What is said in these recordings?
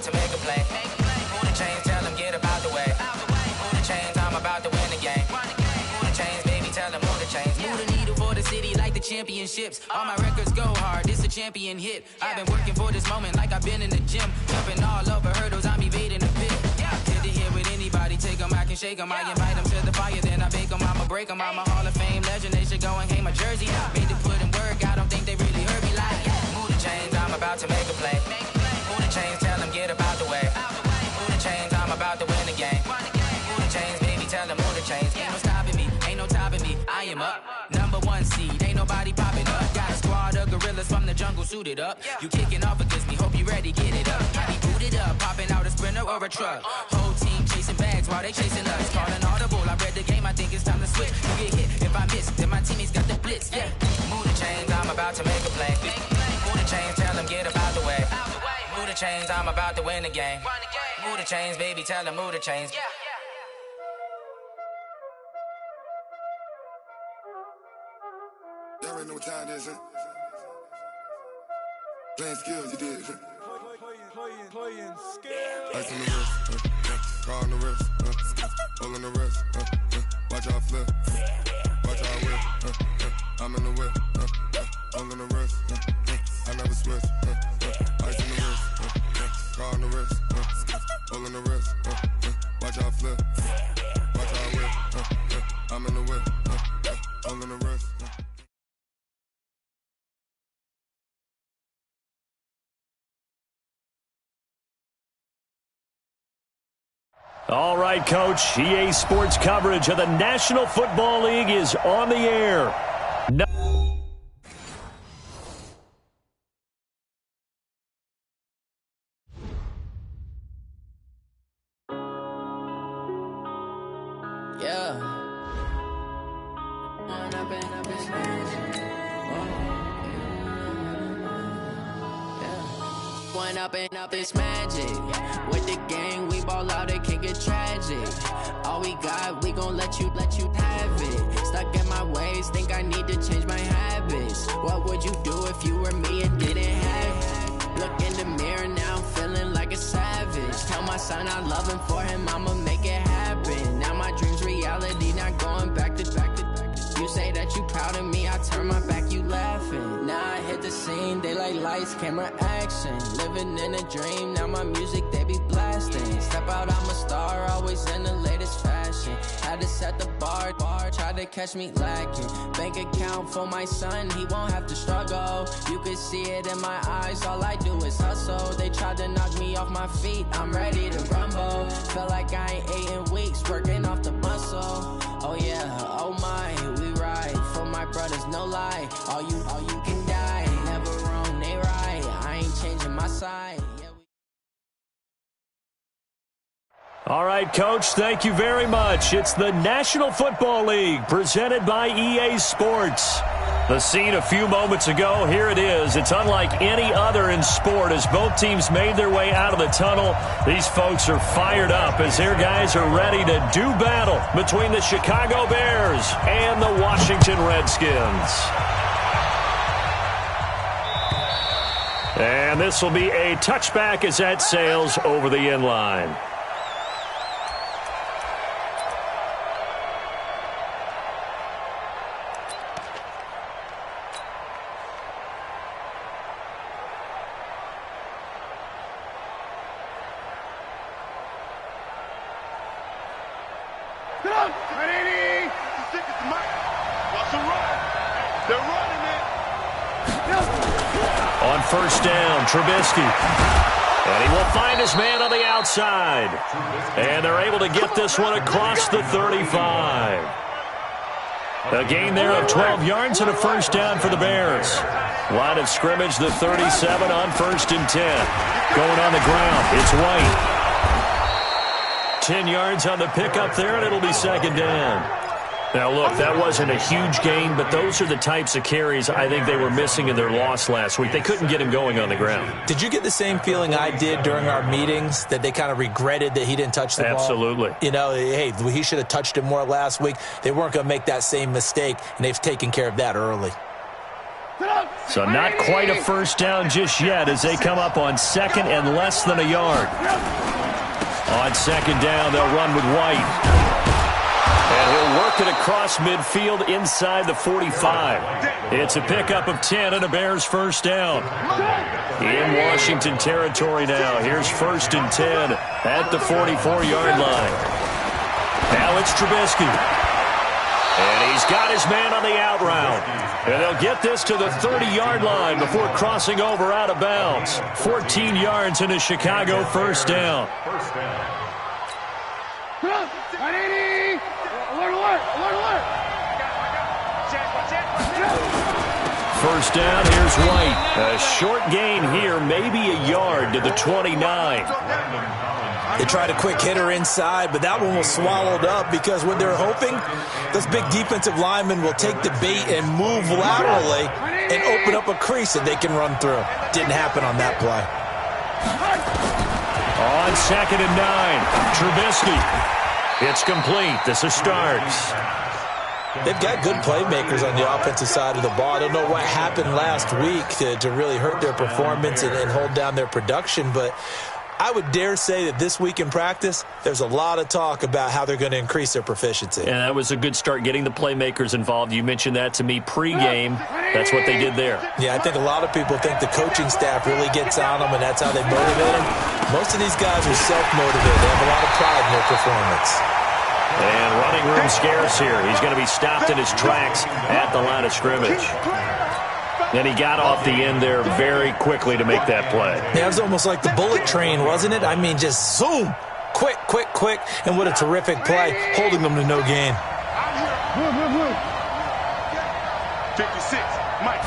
about to make a play. Move the chains, tell them get about the way. Move the chains, I'm about to win the game. Move the chains, baby, tell them move the chains. Move the needle for the city like the championships. All my records go hard, this a champion hit. I've been working for this moment like I've been in the gym. Jumping all over hurdles, I'm evading the pit. Hit the hit with anybody, take them, I can shake them. I invite them to the fire, then I bake them, I'ma break them. I'm a Hall of Fame legend, they should go and hang my jersey. Made to put in work, I don't think they really heard me like. Move the chains, I'm about to make a play. Move the chains, tell them get about the way. Move the chains, I'm about to win the game. Move the chains, baby, tell them move the chains. Ain't no stopping me, ain't no topping me, I am up. #1 seed, ain't nobody popping up. Got a squad of gorillas from the jungle suited up. You kicking off against me, hope you ready, get it up. I be booted up, popping out a sprinter or a truck. Whole team chasing bags while they chasing us. Calling audible, I read the game, I think it's time to switch. You get hit, if I miss, then my teammates got the blitz, yeah. Move the chains, I'm about to make a play. Move the chains, tell them get about the way. Move the chains, I'm about to win the game. Move the chains, baby, tell them move the chains. Y'all already know what time it is, huh? Playing skills, you did, huh? Playing skills. Ice on the wrist, car on the wrist, hole on the wrist, watch out flip, watch out whip, I'm in the whip, hole on the wrist, I never switch, ice on the wrist, car on the wrist, hole on the wrist, watch out flip, watch out whip, I'm in the whip, hole on the wrist. All right, Coach. EA Sports coverage of the National Football League is on the air. Up it's magic. With the gang, we ball out, it can get tragic. All we got, we gon' let you have it. Stuck in my ways, think I need to change my habits. What would you do if you were me and didn't have it? Look in the mirror now, I'm feeling like a savage. Tell my son I love him, for him I'ma make it happen. Now my dream's reality, not going back to. You say that you proud of me, I turn my back, you laughing. Now I hit the scene, they like lights, camera, action. Living in a dream, now my music, they be blasting. Step out, I'm a star, always in the latest fashion. Had to set the bar, try to catch me lacking. Bank account for my son, he won't have to struggle. You can see it in my eyes, all I do is hustle. They tried to knock me off my feet, I'm ready to rumble. Feel like I ain't ate in weeks, working off the muscle. Oh yeah, oh my, we ride for my brothers, no lie. All you can die, never wrong, they right. I ain't changing my side. All right, Coach, thank you very much. It's the National Football League presented by EA Sports. The scene a few moments ago, here it is. It's unlike any other in sport as both teams made their way out of the tunnel. These folks are fired up as their guys are ready to do battle between the Chicago Bears and the Washington Redskins. And this will be a touchback as that sails over the end line. On first down, Trubisky. And he will find his man on the outside. And they're able to get this one across the 35. A gain there of 12 yards and a first down for the Bears. Line of scrimmage, the 37 on 1st and 10. Going on the ground, it's White. 10 yards on the pickup there, and it'll be 2nd down. Now, look, that wasn't a huge gain, but those are the types of carries I think they were missing in their loss last week. They couldn't get him going on the ground. Did you get the same feeling I did during our meetings, that they kind of regretted that he didn't touch the ball? Absolutely. You know, hey, he should have touched it more last week. They weren't going to make that same mistake, and they've taken care of that early. So not quite a first down just yet as they come up on second and less than a yard. On second down, they'll run with White. And he'll work it across midfield inside the 45. It's a pickup of 10 and a Bears first down. In Washington territory now. Here's 1st and 10 at the 44-yard line. Now it's Trubisky. And he's got his man on the out route. And they'll get this to the 30-yard line before crossing over out of bounds. 14 yards into Chicago first down. First down, here's White. A short gain here, maybe a yard to the 29. They tried a quick hitter inside, but that one was swallowed up because what they're hoping, those big defensive linemen will take the bait and move laterally and open up a crease that they can run through. Didn't happen on that play. On 2nd and 9, Trubisky. It's complete. This is Starks. They've got good playmakers on the offensive side of the ball. I don't know what happened last week to really hurt their performance and hold down their production, but I would dare say that this week in practice, there's a lot of talk about how they're going to increase their proficiency. And that was a good start getting the playmakers involved. You mentioned that to me pregame. That's what they did there. Yeah, I think a lot of people think the coaching staff really gets on them, and that's how they motivate them. Most of these guys are self-motivated. They have a lot of pride in their performance. And running room scarce here. He's going to be stopped in his tracks at the line of scrimmage. And he got off the end there very quickly to make that play. Yeah, it was almost like the bullet train, wasn't it? I mean, just zoom. Quick, quick, quick. And what a terrific play, holding them to no gain. 56, Mike.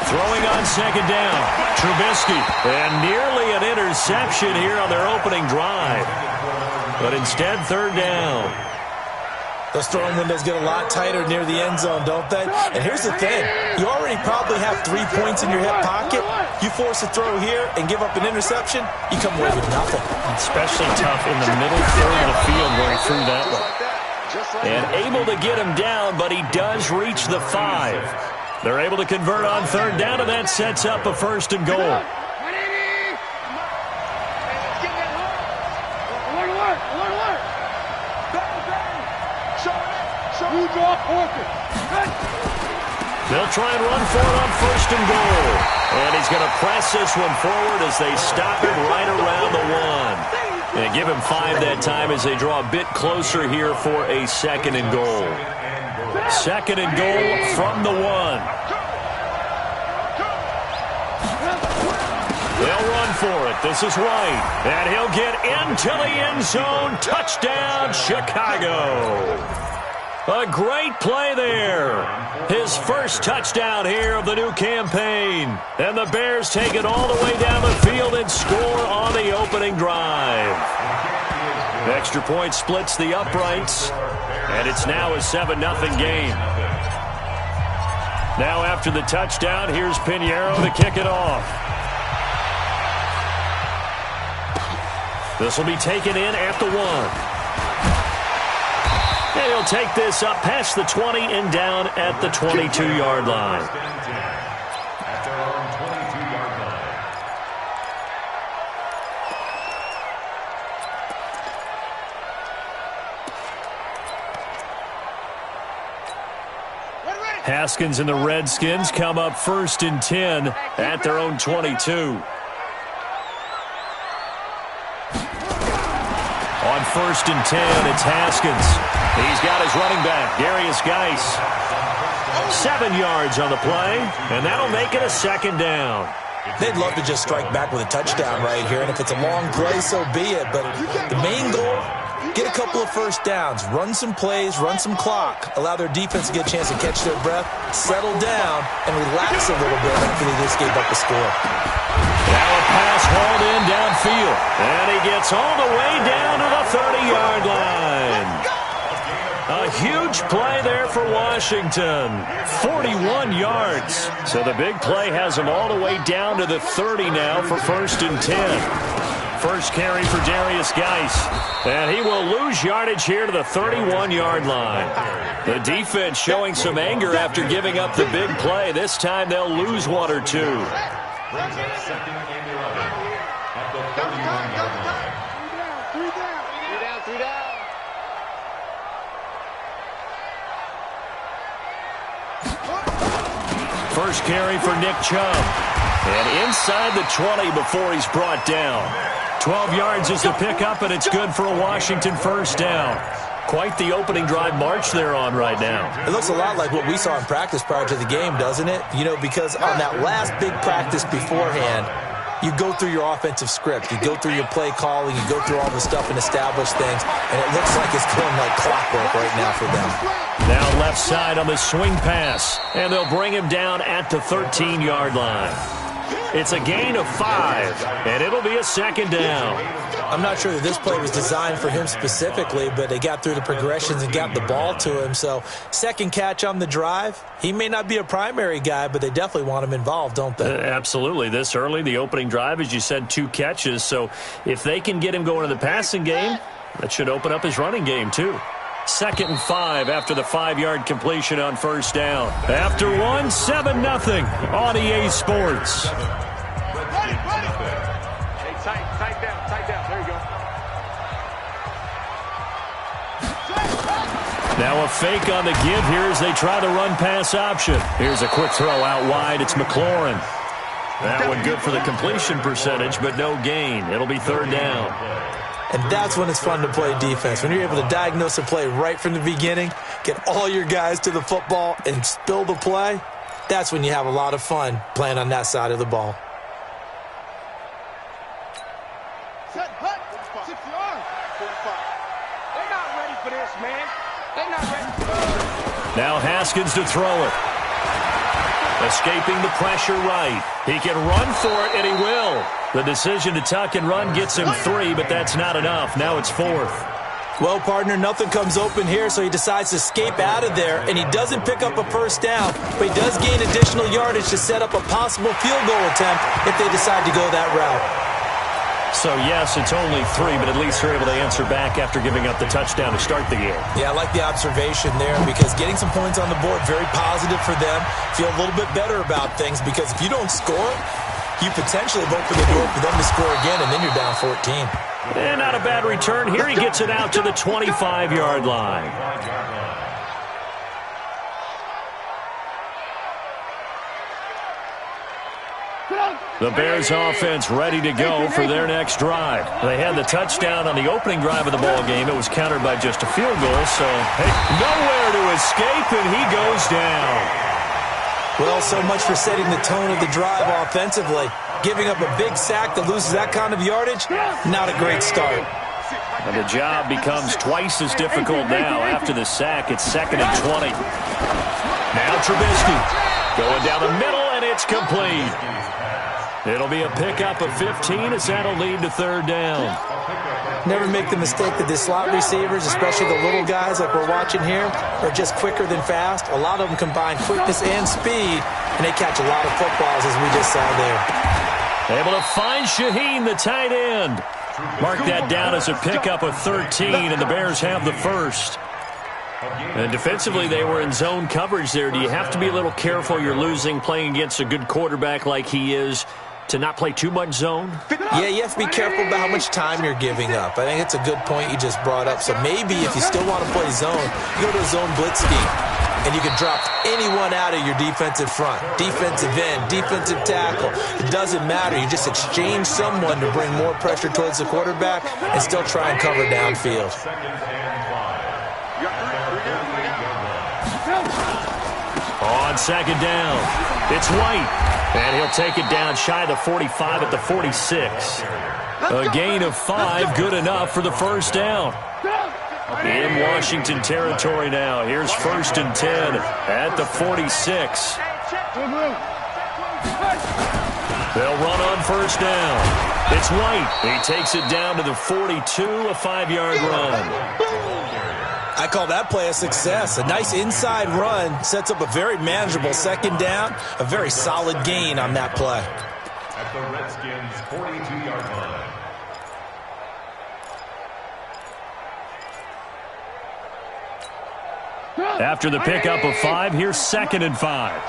Throwing on 2nd down, Trubisky. And nearly an interception here on their opening drive. But instead, 3rd down. Those throwing windows get a lot tighter near the end zone, don't they? And here's the thing. You already probably have 3 points in your hip pocket. You force a throw here and give up an interception, you come away with nothing. Especially tough in the middle third of the field where he threw that one. And able to get him down, but he does reach the 5. They're able to convert on 3rd down, and that sets up a 1st and goal. They'll try and run for it on 1st and goal. And he's going to press this one forward as they stop him right around the 1. And give him 5 that time as they draw a bit closer here for a 2nd and goal. 2nd and goal from the 1. They'll run for it. This is White. And he'll get into the end zone. Touchdown, Chicago. A great play there. His first touchdown here of the new campaign. And the Bears take it all the way down the field and score on the opening drive. Extra point splits the uprights. And it's now a 7-0 game. Now after the touchdown, here's Pinheiro to kick it off. This will be taken in at the 1. And he'll take this up past the 20 and down at the 22-yard line. Haskins and the Redskins come up 1st and 10 at their own 22. On 1st and 10, it's Haskins. He's got his running back, Darius Geis. 7 yards on the play, and that'll make it a 2nd down. They'd love to just strike back with a touchdown right here, and if it's a long play, so be it. But the main goal, get a couple of first downs, run some plays, run some clock, allow their defense to get a chance to catch their breath, settle down, and relax a little bit after they just gave up a score. Now a pass hauled in downfield, and he gets all the way down to the 30-yard line. A huge play there for Washington. 41 yards. So the big play has him all the way down to the 30 now for 1st and 10. First carry for Darius Geis. And he will lose yardage here to the 31-yard line. The defense showing some anger after giving up the big play. This time they'll lose one or two. Brings up second and 11 at the 31-yard line. Three down. First carry for Nick Chubb. And inside the 20 before he's brought down. 12 yards is the pickup, and it's good for a Washington first down. Quite the opening drive march they're on right now. It looks a lot like what we saw in practice prior to the game, doesn't it? You know, because on that last big practice beforehand, you go through your offensive script. You go through your play calling. You go through all the stuff and establish things. And it looks like it's going like clockwork right now for them. Now left side on the swing pass. And they'll bring him down at the 13-yard line. It's a gain of 5, and it'll be a second down. I'm not sure that this play was designed for him specifically, but they got through the progressions and got the ball to him. So second catch on the drive. He may not be a primary guy, but they definitely want him involved, don't they? Absolutely. This early, the opening drive, as you said, 2 catches. So if they can get him going in the passing game, that should open up his running game too. 2nd and 5 after the 5-yard completion on first down. After 1, 7-0 on EA Sports. Hey, tight down. There you go. Now a fake on the give here as they try the run-pass option. Here's a quick throw out wide. It's McLaurin. That one good for the completion percentage, but no gain. It'll be 3rd down. And that's when it's fun to play defense. When you're able to diagnose a play right from the beginning, get all your guys to the football, and spill the play, that's when you have a lot of fun playing on that side of the ball. Set, hut, 6 yards. 45. They're not ready for this, man. They're not ready. Now Haskins to throw it. Escaping the pressure right. He can run for it, and he will. The decision to tuck and run gets him 3, but that's not enough. Now it's 4th. Well, partner, nothing comes open here, so he decides to escape out of there, and he doesn't pick up a first down, but he does gain additional yardage to set up a possible field goal attempt if they decide to go that route. So, yes, it's only 3, but at least they're able to answer back after giving up the touchdown to start the game. Yeah, I like the observation there because getting some points on the board, very positive for them. Feel a little bit better about things because if you don't score, you potentially have opened the door for them to score again, and then you're down 14. And not a bad return. Here he gets it out to the 25-yard line. The Bears offense ready to go for their next drive. They had the touchdown on the opening drive of the ball game. It was countered by just a field goal, so hey, nowhere to escape, and he goes down. Well, so much for setting the tone of the drive offensively. Giving up a big sack that loses that kind of yardage, not a great start. And the job becomes twice as difficult now. After the sack, it's 2nd and 20. Now Trubisky going down the middle, and it's complete. It'll be a pickup of 15 as that'll lead to 3rd down. Never make the mistake that the slot receivers, especially the little guys like we're watching here, are just quicker than fast. A lot of them combine quickness and speed, and they catch a lot of footballs as we just saw there. Able to find Shaheen, the tight end. Mark that down as a pickup of 13, and the Bears have the first. And defensively, they were in zone coverage there. Do you have to be a little careful? You're losing playing against a good quarterback like he is to not play too much zone? Yeah, you have to be careful about how much time you're giving up. I think it's a good point you just brought up. So maybe if you still want to play zone, you go to a zone blitz scheme. And you can drop anyone out of your defensive front. Defensive end, defensive tackle. It doesn't matter. You just exchange someone to bring more pressure towards the quarterback and still try and cover downfield. On 2nd down, it's White. And he'll take it down shy of the 45 at the 46. A gain of 5, good enough for the first down. In Washington territory now. Here's 1st and 10 at the 46. They'll run on first down. It's White. He takes it down to the 42, a 5-yard run. I call that play a success. A nice inside run sets up a very manageable 2nd down. A very solid gain on that play. At the Redskins' 42-yard line. After the pickup of 5, here's 2nd and 5.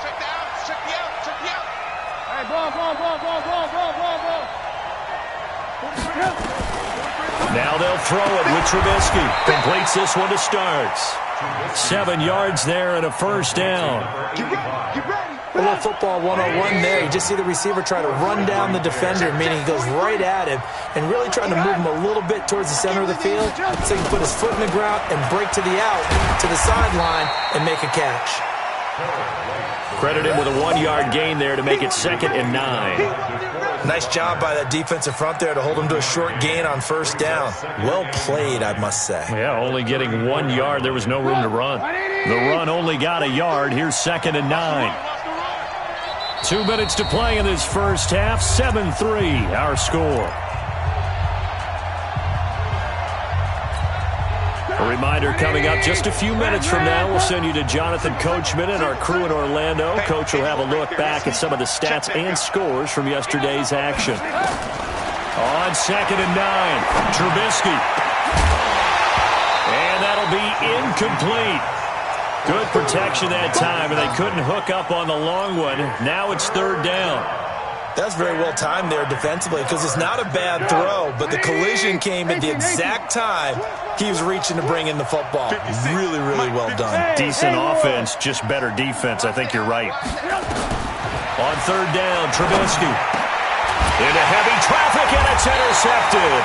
Now they'll throw it with Trubisky. Completes this one to Starks. 7 yards there and a first down. A little football 101 there. You just see the receiver try to run down the defender, meaning he goes right at him and really trying to move him a little bit towards the center of the field so he can put his foot in the ground and break to the out, to the sideline, and make a catch. Credit him with a 1-yard gain there to make it 2nd and 9. Nice job by that defensive front there to hold him to a short gain on first down. Well played, I must say. Yeah, only getting 1 yard. There was no room to run. The run only got a yard. Here's 2nd and 9. 2 minutes to play in this first half. 7-3, our score. A reminder coming up just a few minutes from now. We'll send you to Jonathan Coachman and our crew in Orlando. Coach will have a look back at some of the stats and scores from yesterday's action. On 2nd and 9, Trubisky. And that'll be incomplete. Good protection that time, and they couldn't hook up on the long one. Now it's 3rd down. That's very well timed there defensively because it's not a bad throw, but the collision came at the exact time he was reaching to bring in the football. Really, really well done. Decent offense, just better defense. I think you're right. On 3rd down, Trubisky. Into heavy traffic, and it's intercepted.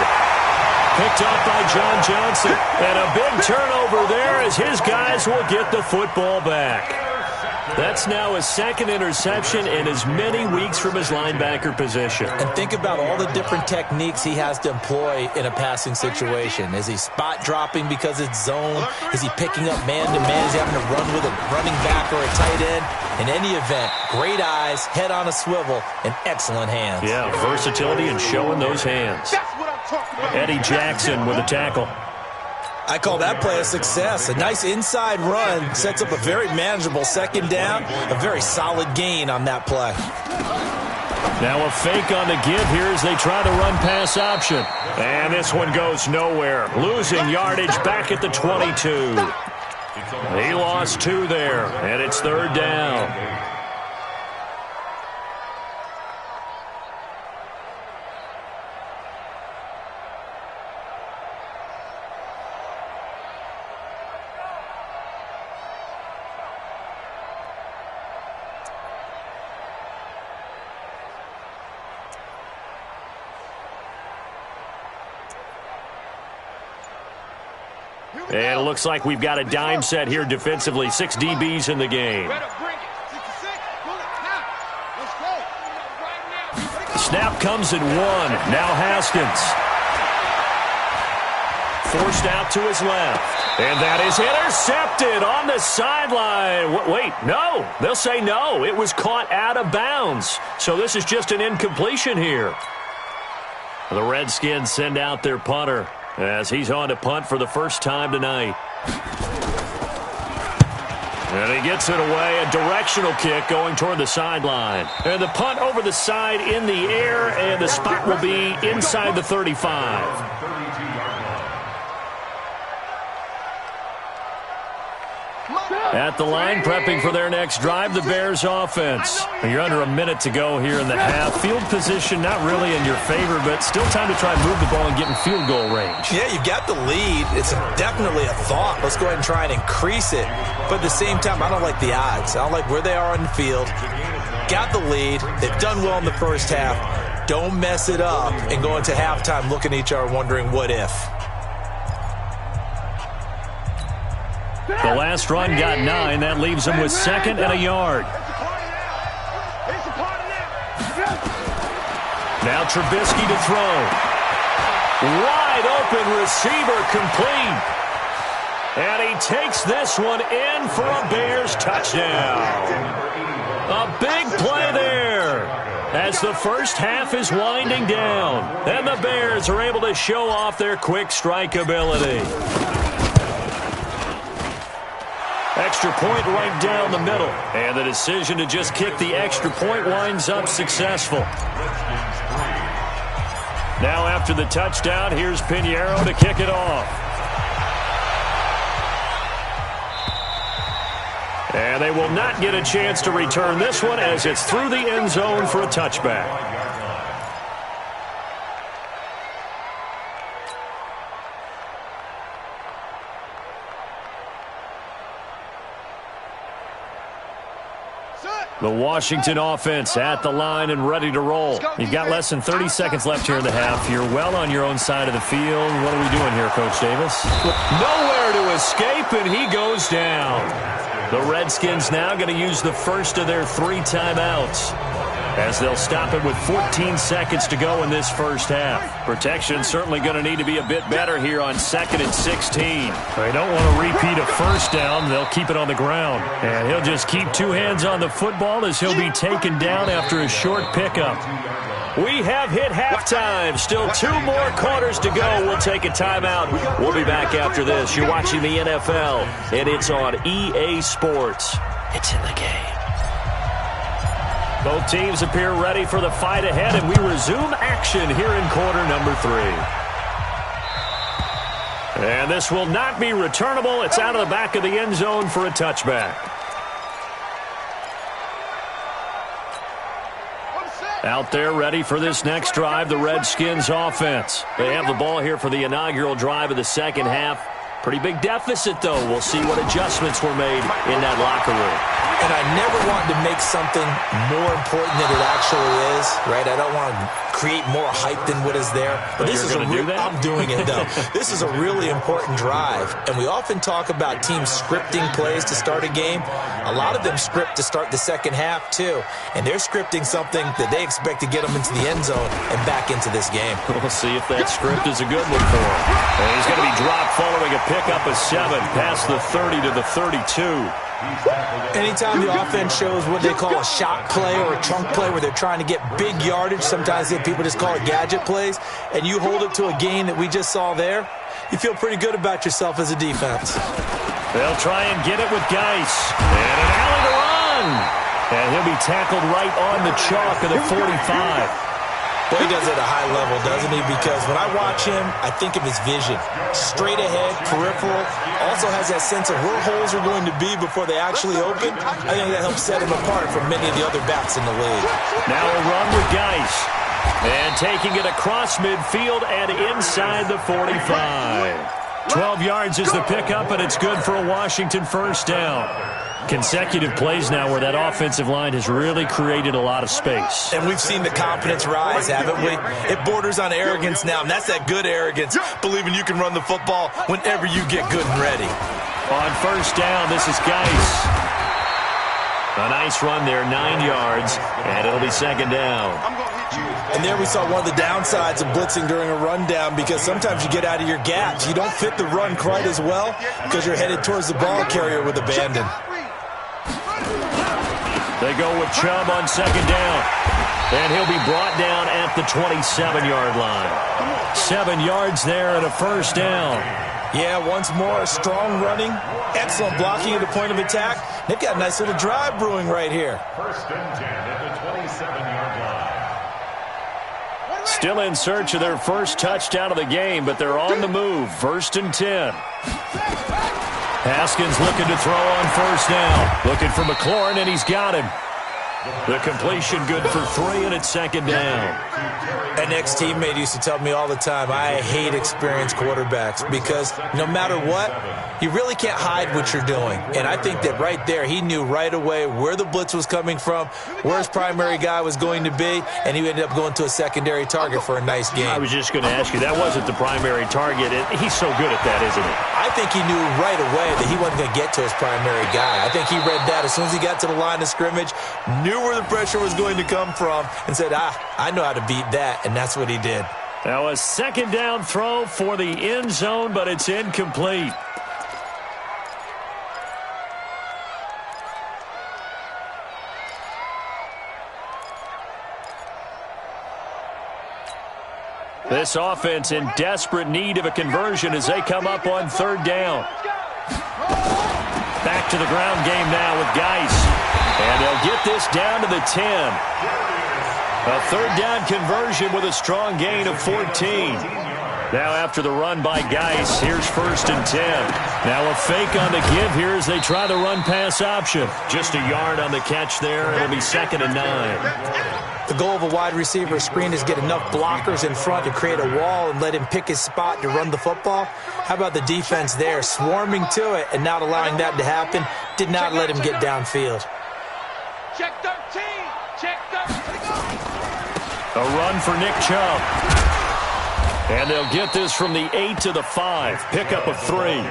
Picked up by John Johnson. And a big turnover there as his guys will get the football back. That's now his 2nd interception in as many weeks from his linebacker position. And think about all the different techniques he has to employ in a passing situation. Is he spot dropping because it's zone? Is he picking up man-to-man? Is he having to run with a running back or a tight end? In any event, great eyes, head on a swivel, and excellent hands. Yeah, versatility and showing those hands. Eddie Jackson with a tackle. I call that play a success. A nice inside run sets up a very manageable 2nd down. A very solid gain on that play. Now a fake on the give here as they try to run pass option. And this one goes nowhere. Losing yardage back at the 22. He lost 2 there, and it's 3rd down. And it looks like we've got a dime set here defensively. 6 DBs in the game. Snap comes in 1. Now Haskins. Forced out to his left. And that is intercepted on the sideline. Wait, no. They'll say no. It was caught out of bounds. So this is just an incompletion here. The Redskins send out their punter as he's on to punt for the first time tonight. And he gets it away, a directional kick going toward the sideline. And the punt over the side in the air, and the spot will be inside the 35. At the line, prepping for their next drive, the Bears offense. You're under a minute to go here in the half. Field position not really in your favor, but still time to try and move the ball and get in field goal range. Yeah, you've got the lead. It's definitely a thought. Let's go ahead and try and increase it. But at the same time, I don't like the odds. I don't like where they are on the field. Got the lead. They've done well in the first half. Don't mess it up and go into halftime looking at each other wondering what if. The last run got 9. That leaves him with 2nd and a yard. Now Trubisky to throw. Wide open receiver complete. And he takes this one in for a Bears touchdown. A big play there as the first half is winding down. And the Bears are able to show off their quick strike ability. Extra point right down the middle. And the decision to just kick the extra point winds up successful. Now after the touchdown, here's Pinheiro to kick it off. And they will not get a chance to return this one as it's through the end zone for a touchback. The Washington offense at the line and ready to roll. You've got less than 30 seconds left here in the half. You're well on your own side of the field. What are we doing here, Coach Davis? Nowhere to escape, and he goes down. The Redskins now going to use the first of their 3 timeouts, as they'll stop it with 14 seconds to go in this first half. Protection certainly going to need to be a bit better here on 2nd and 16. They don't want to repeat a first down. They'll keep it on the ground. And he'll just keep 2 hands on the football as he'll be taken down after a short pickup. We have hit halftime. Still 2 more quarters to go. We'll take a timeout. We'll be back after this. You're watching the NFL, and it's on EA Sports. It's in the game. Both teams appear ready for the fight ahead, and we resume action here in quarter number 3. And this will not be returnable. It's out of the back of the end zone for a touchback. Out there ready for this next drive, the Redskins offense. They have the ball here for the inaugural drive of the second half. Pretty big deficit, though. We'll see what adjustments were made in that locker room. And I never want to make something more important than it actually is, right? I don't want to create more hype than what is there. But this is I'm doing it, though. This is a really important drive. And we often talk about teams scripting plays to start a game. A lot of them script to start the second half, too. And they're scripting something that they expect to get them into the end zone and back into this game. We'll see if that script is a good one for him. And he's going to be dropped following a pickup of 7 past the 30 to the 32. Anytime the offense shows what they call a shot play or a chunk play where they're trying to get big yardage, sometimes people just call it gadget plays, and you hold it to a gain that we just saw there, you feel pretty good about yourself as a defense. They'll try and get it with Geis. And an alley to run. And he'll be tackled right on the chalk of the 45. Boy, he does it at a high level, doesn't he? Because when I watch him, I think of his vision. Straight ahead, peripheral. Also has that sense of where holes are going to be before they actually open. I think that helps set him apart from many of the other backs in the league. Now a run with Geis. And taking it across midfield and inside the 45. 12 yards is the pickup, and it's good for a Washington first down. Consecutive plays now where that offensive line has really created a lot of space. And we've seen the confidence rise, haven't we? It borders on arrogance now, and that's that good arrogance, believing you can run the football whenever you get good and ready. On first down, this is Geis. A nice run there, 9 yards, and it'll be second down. And there we saw one of the downsides of blitzing during a rundown, because sometimes you get out of your gaps. You don't fit the run quite as well because you're headed towards the ball carrier with abandon. They go with Chubb on second down. And he'll be brought down at the 27-yard line. 7 yards there and a first down. Yeah, once more, strong running, excellent blocking at the point of attack. They've got a nice little drive brewing right here. First and 10 at the 27-yard line. Still in search of their first touchdown of the game, but they're on the move. First and 10. Haskins looking to throw on first down. Looking for McLaurin, and he's got him. The completion good for 3, and it's second down. An ex-teammate used to tell me all the time, I hate experienced quarterbacks because no matter what, you really can't hide what you're doing. And I think that right there, he knew right away where the blitz was coming from, where his primary guy was going to be, and he ended up going to a secondary target for a nice game. I was just going to ask you, that wasn't the primary target. He's so good at that, isn't he? I think he knew right away that he wasn't going to get to his primary guy. I think he read that as soon as he got to the line of scrimmage, knew where the pressure was going to come from, and said, I know how to beat that, and that's what he did. Now a second down throw for the end zone, but it's incomplete. This offense in desperate need of a conversion as they come up on third down. Back to the ground game now with Geis. And they'll get this down to the 10. A third down conversion with a strong gain of 14. Now after the run by Geis, here's 1st and 10. Now a fake on the give here as they try the run-pass option. Just a yard on the catch there. It'll be 2nd and 9. The goal of a wide receiver screen is get enough blockers in front to create a wall and let him pick his spot to run the football. How about the defense there, swarming to it and not allowing that to happen? Did not let him get downfield. Check 13. Check 13. A run for Nick Chubb. And they'll get this from the 8 to the 5. Pickup of 3.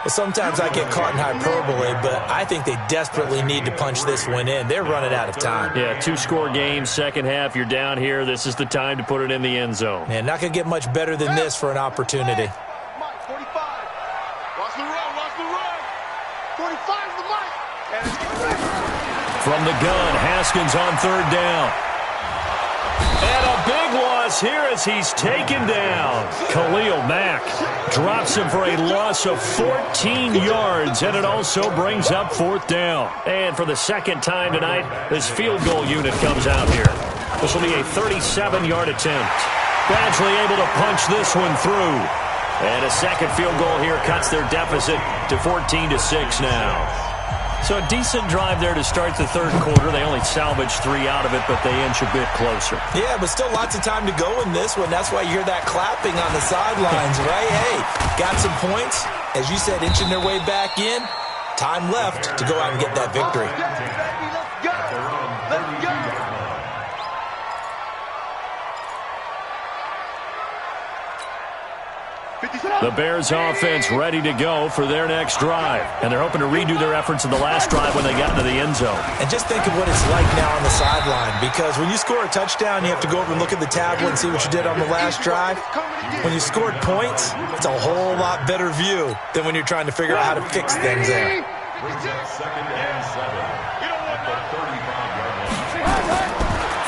Sometimes I get caught in hyperbole, but I think they desperately need to punch this one in. They're running out of time. Yeah, 2-score game, second half. You're down here. This is the time to put it in the end zone. Man, not going to get much better than this for an opportunity. Mike, 45. Watch the run. Watch the run. 45 is the Mike. From the gun, Haskins on 3rd down. And a big loss here as he's taken down. Khalil Mack drops him for a loss of 14 yards, and it also brings up 4th down. And for the second time tonight, this field goal unit comes out here. This will be a 37-yard attempt. Badgley able to punch this one through. And a second field goal here cuts their deficit to 14-6 now. So a decent drive there to start the 3rd quarter. They only salvaged 3 out of it, but they inch a bit closer. Yeah, but still lots of time to go in this one. That's why you hear that clapping on the sidelines, right? Hey, got some points. As you said, inching their way back in. Time left to go out and get that victory. Let's go. Let's go. The Bears offense ready to go for their next drive. And they're hoping to redo their efforts in the last drive when they got into the end zone. And just think of what it's like now on the sideline, because when you score a touchdown, you have to go over and look at the tablet and see what you did on the last drive. When you scored points, it's a whole lot better view than when you're trying to figure out how to fix things there. 2nd and 7.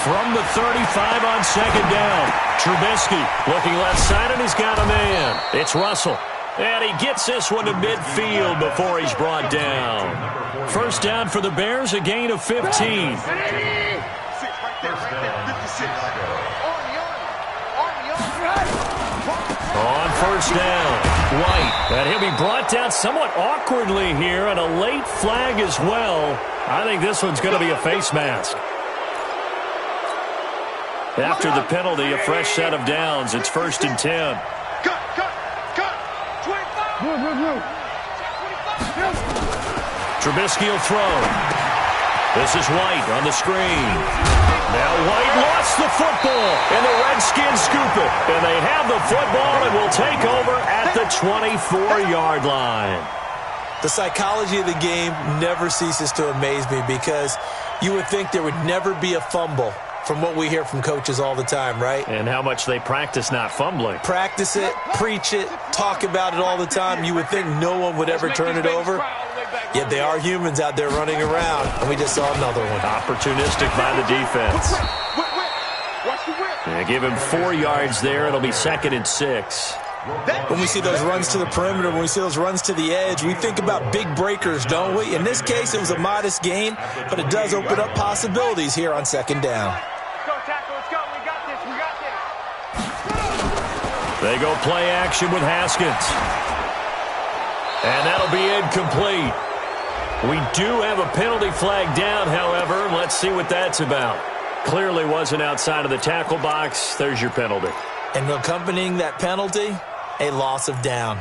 From the 35 on 2nd down. Trubisky looking left side, and he's got a man. It's Russell. And he gets this one to midfield before he's brought down. 1st down for the Bears, a gain of 15. On 1st down, White. And he'll be brought down somewhat awkwardly here, and a late flag as well. I think this one's going to be a face mask. After the penalty, a fresh set of downs. It's 1st and 10. Trubisky will throw. This is White on the screen. Now White lost the football, and the Redskins scoop it. And they have the football and will take over at the 24-yard line. The psychology of the game never ceases to amaze me, because you would think there would never be a fumble from what we hear from coaches all the time, right? And how much they practice not fumbling. Practice it, preach it, talk about it all the time. You would think no one would ever turn it over. Yet they are humans out there running around, and we just saw another one. Opportunistic by the defense. Yeah, give him 4 yards there. It'll be 2nd and 6. When we see those runs to the perimeter, when we see those runs to the edge, we think about big breakers, don't we? In this case, it was a modest gain, but it does open up possibilities here on 2nd down. They go play action with Haskins. And that'll be incomplete. We do have a penalty flag down, however. Let's see what that's about. Clearly wasn't outside of the tackle box. There's your penalty. And accompanying that penalty, a loss of down.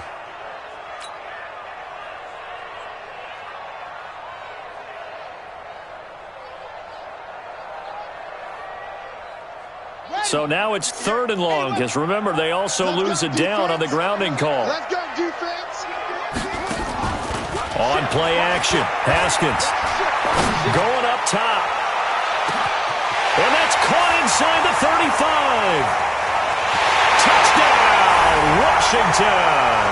So now it's 3rd and long, because remember, they also lose a down on the grounding call. Let's go, defense. On play action, Haskins going up top. And that's caught inside the 35. Touchdown, Washington.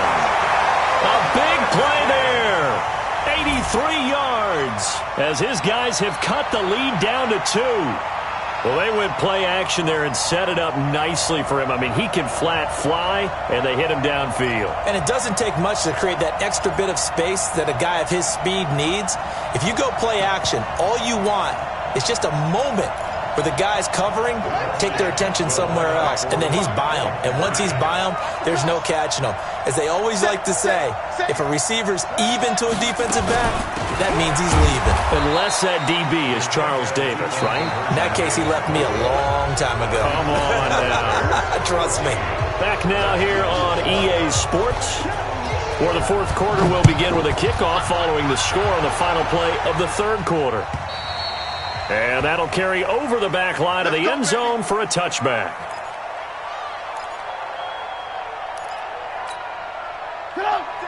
A big play there. 83 yards as his guys have cut the lead down to 2. Well, they went play action there and set it up nicely for him. I mean, he can flat fly, and they hit him downfield. And it doesn't take much to create that extra bit of space that a guy of his speed needs. If you go play action, all you want is just a moment where the guys covering take their attention somewhere else, and then he's by them. And once he's by them, there's no catching him. As they always like to say, if a receiver's even to a defensive back, that means he's leaving. Unless that DB is Charles Davis, right? In that case, he left me a long time ago. Come on now. Trust me. Back now here on EA Sports, where the fourth quarter will begin with a kickoff following the score on the final play of the third quarter. And that'll carry over the back line of the end zone for a touchback.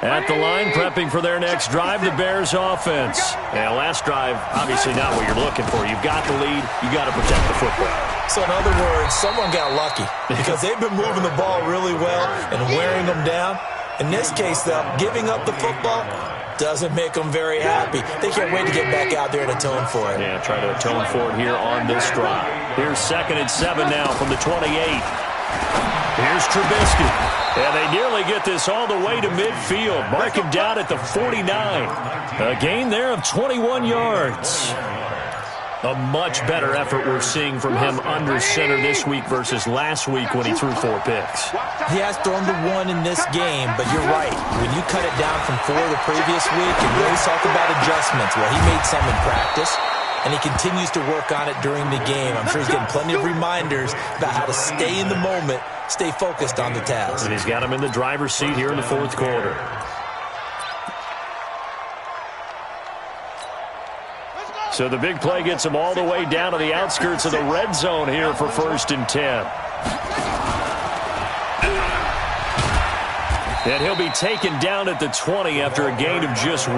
At the line, prepping for their next drive, the Bears offense. Now, last drive, obviously not what you're looking for. You've got the lead. You've got to protect the football. So, in other words, someone got lucky because they've been moving the ball really well and wearing them down. In this case, though, giving up the football doesn't make them very happy. They can't wait to get back out there and atone for it. Yeah, try to atone for it here on this drive. Here's 2nd and 7 now from the 28. Here's Trubisky. And they nearly get this all the way to midfield. Mark him down at the 49. A gain there of 21 yards. A much better effort we're seeing from him under center this week versus last week when he threw 4 picks. He has thrown the 1 in this game, but you're right. When you cut it down from 4 the previous week, and we always talk about adjustments. Well, he made some in practice, and he continues to work on it during the game. I'm sure he's getting plenty of reminders about how to stay in the moment, stay focused on the task. And he's got him in the driver's seat here in the fourth quarter. So the big play gets him all the way down to the outskirts of the red zone here for 1st and 10. And he'll be taken down at the 20 after a gain of just 1.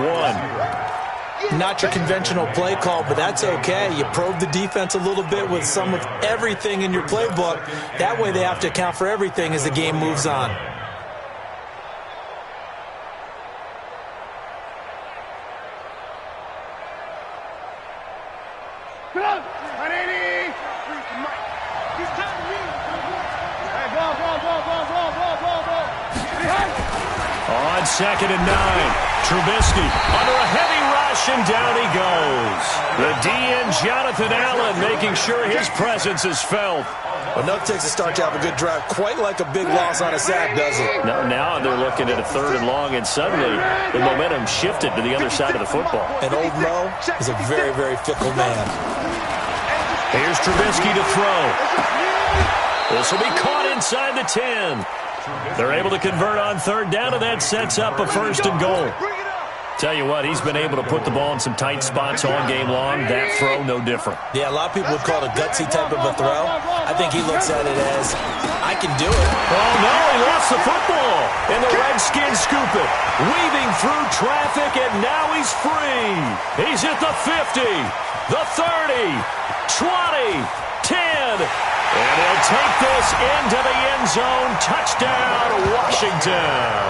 Not your conventional play call, but that's okay. You probe the defense a little bit with some of everything in your playbook. That way they have to account for everything as the game moves on. On 2nd and 9, Trubisky under a heavy rush, and down he goes. The DN, Jonathan Allen, making sure his presence is felt. Enough takes a start to have a good drive, quite like a big loss on a sack, does it? No, now they're looking at a 3rd and long, and suddenly the momentum shifted to the other side of the football. And old Mo is a very, very fickle man. Here's Trubisky to throw. This will be caught inside the 10. They're able to convert on 3rd down, and that sets up a 1st and goal. Tell you what, he's been able to put the ball in some tight spots all game long. That throw, no different. Yeah, a lot of people would call it a gutsy type of a throw. I think he looks at it as, I can do it. Oh, no, he lost the football. And the Redskins scoop it. Weaving through traffic, and now he's free. He's at the 50, the 30, 20, 10. And he'll take this into the end zone. Touchdown, Washington.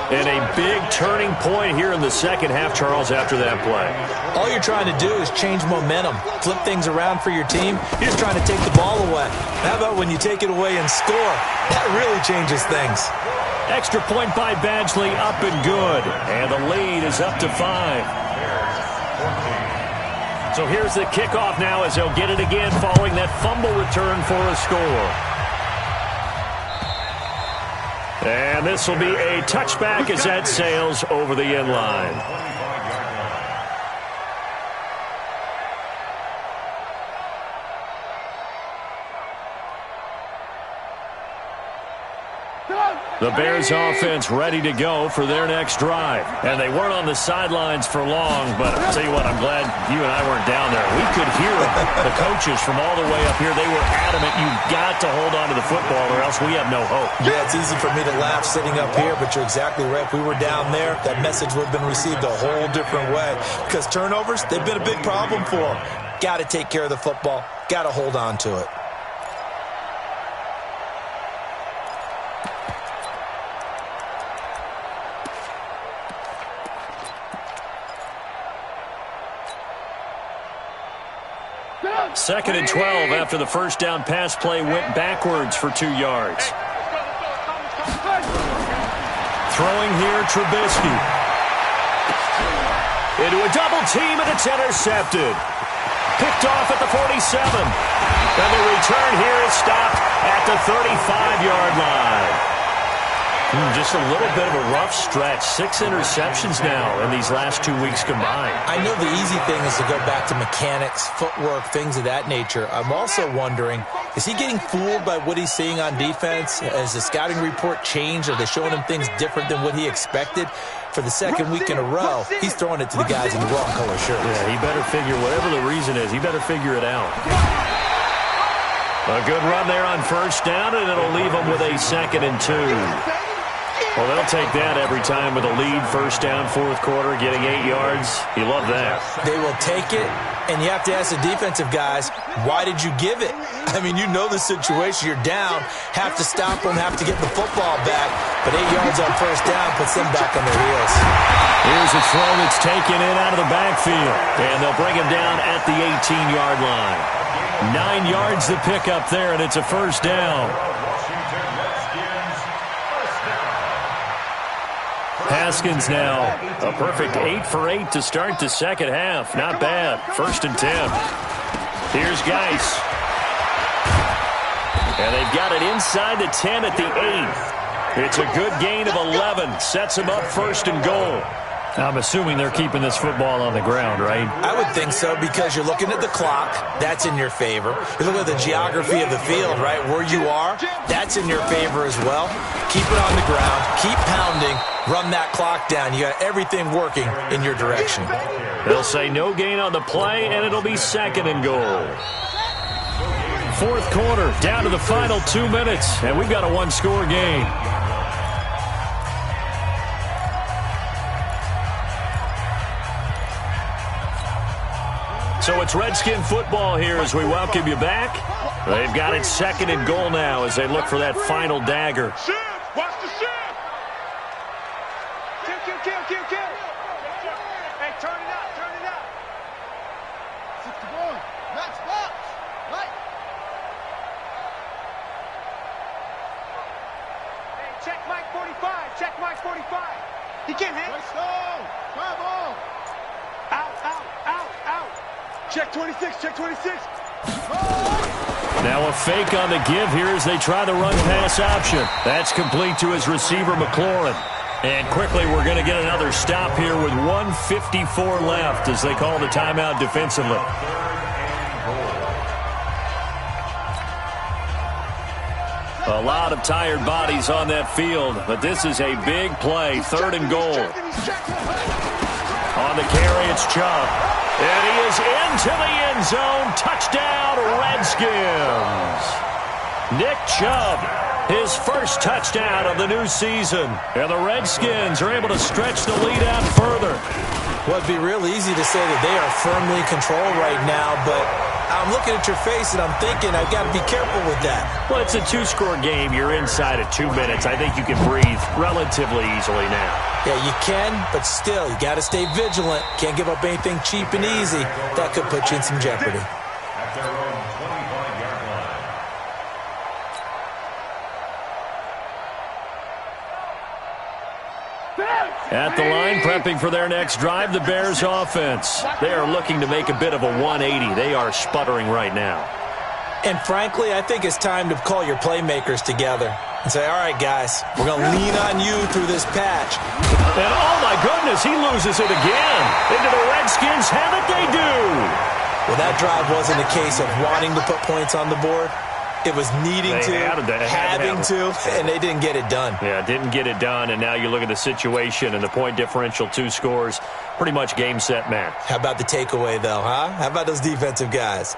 And a big turning point here in the second half, Charles, after that play. All you're trying to do is change momentum, flip things around for your team. You're just trying to take the ball away. How about when you take it away and score? That really changes things. Extra point by Badgley, up and good. And the lead is up to 5. So here's the kickoff now as they'll get it again following that fumble return for a score. And this will be a touchback as that sails over the end line. The Bears offense ready to go for their next drive. And they weren't on the sidelines for long, but I'll tell you what, I'm glad you and I weren't down there. We could hear them. The coaches from all the way up here, they were adamant, you've got to hold on to the football or else we have no hope. Yeah, it's easy for me to laugh sitting up here, but you're exactly right. If we were down there, that message would have been received a whole different way. Because turnovers, they've been a big problem for them. Got to take care of the football. Got to hold on to it. Second and 12 after the first down pass play went backwards for 2 yards. Throwing here, Trubisky. Into a double team, and it's intercepted. picked off at the 47. And the return here is stopped at the 35-yard line. Just a little bit of a rough stretch. 6 interceptions now in these last 2 weeks combined. I know the easy thing is to go back to mechanics, footwork, things of that nature. I'm also wondering, is he getting fooled by what he's seeing on defense? Has the scouting report changed? Are they showing him things different than what he expected? For the second week in a row, he's throwing it to the guys in the wrong color shirts. Yeah, he better figure, whatever the reason is, he better figure it out. A good run there on first down, and it'll leave him with a 2nd and 2. Well, they'll take that every time with a lead, first down, fourth quarter, getting 8 yards. You love that. They will take it, and you have to ask the defensive guys, why did you give it? I mean, you know the situation. You're down, have to stop them, have to get the football back, but 8 yards on first down puts them back on their heels. Here's a throw that's taken in out of the backfield, and they'll bring him down at the 18-yard line. 9 yards to pick up there, and it's a first down. Haskins now a perfect 8 for 8 to start the second half. Not bad. 1st and 10. Here's Geis. And they've got it inside the 10 at the 8. It's a good gain of 11. Sets him up 1st and goal. I'm assuming they're keeping this football on the ground, right? I would think so, because you're looking at the clock. That's in your favor. You're looking at the geography of the field, right? Where you are, that's in your favor as well. Keep it on the ground. Keep pounding. Run that clock down. You got everything working in your direction. They'll say no gain on the play, and it'll be 2nd and goal. Fourth quarter, down to the final 2 minutes, and we've got a one-score game. So it's Redskin football here as we welcome you back. They've got it 2nd and goal now as they look for that final dagger. Shift! Watch the shift! Kill! Hey, turn it out! 61. Max box! Right! Hey, check Mike 45! He can't hang! Let's go! Grab on! Out! Check 26! Now a fake on the give here as they try the run-pass option. That's complete to his receiver, McLaurin. And quickly we're going to get another stop here with 1:54 left as they call the timeout defensively. A lot of tired bodies on that field, but this is a big play, 3rd and goal. On the carry, it's Chubb. And he is into the end zone. Touchdown, Redskins. Nick Chubb, his first touchdown of the new season. And the Redskins are able to stretch the lead out further. Well, it'd be real easy to say that they are firmly in control right now, but I'm looking at your face and I'm thinking I've got to be careful with that. Well, it's a 2-score game. You're inside of 2 minutes. I think you can breathe relatively easily now. Yeah, you can, but still, you got to stay vigilant. Can't give up anything cheap and easy. That could put you in some jeopardy. At the line, prepping for their next drive, the Bears offense. They are looking to make a bit of a 180. They are sputtering right now. And frankly, I think it's time to call your playmakers together and say, all right, guys, we're going to lean on you through this patch. And oh, my goodness, he loses it again. Into the Redskins have it, they do. Well, that drive wasn't a case of wanting to put points on the board. It was needing having to, and they didn't get it done. Yeah, didn't get it done, and now you look at the situation and the point differential, 2 scores, pretty much game, set, match. How about the takeaway, though, huh? How about those defensive guys?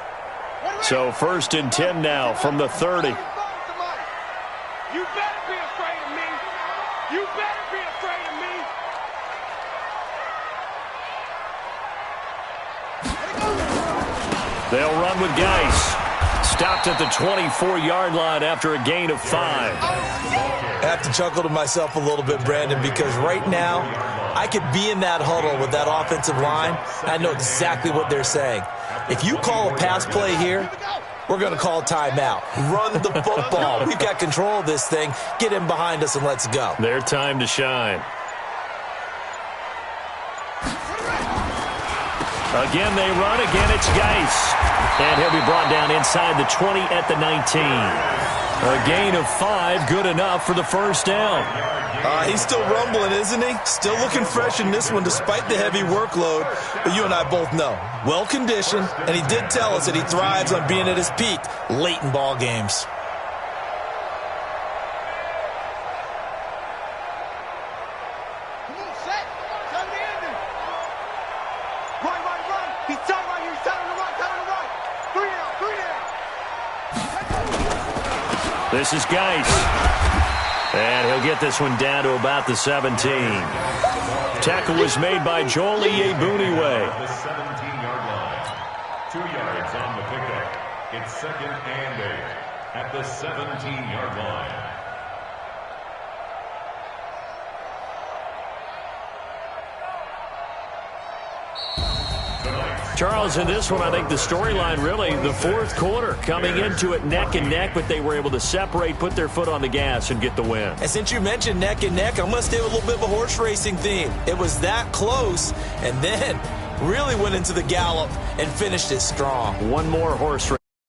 So 1st and 10 now from the 30. You better be afraid of me. You better be afraid of me. They'll run with Geis. Stopped at the 24-yard line after a gain of 5. I have to chuckle to myself a little bit, Brandon, because right now I could be in that huddle with that offensive line. I know exactly what they're saying. If you call a pass play here, we're going to call timeout. Run the football. We've got control of this thing. Get in behind us and let's go. Their time to shine. Again, they run. Again, it's Geis. And he'll be brought down inside the 20 at the 19. A gain of 5, good enough for the first down. He's still rumbling, isn't he? Still looking fresh in this one despite the heavy workload. But you and I both know, well-conditioned, and he did tell us that he thrives on being at his peak late in ball games. This is Geis. And he'll get this one down to about the 17. Tackle was made by Joel Iyiegbuniwe. The 17-yard line. 2 yards on the pickup. It's 2nd and 8 at the 17-yard line. Charles, in this one, I think the storyline really, the fourth quarter, coming into it neck and neck, but they were able to separate, put their foot on the gas, and get the win. And since you mentioned neck and neck, I'm going to stay with a little bit of a horse racing theme. It was that close, and then really went into the gallop and finished it strong. One more horse race.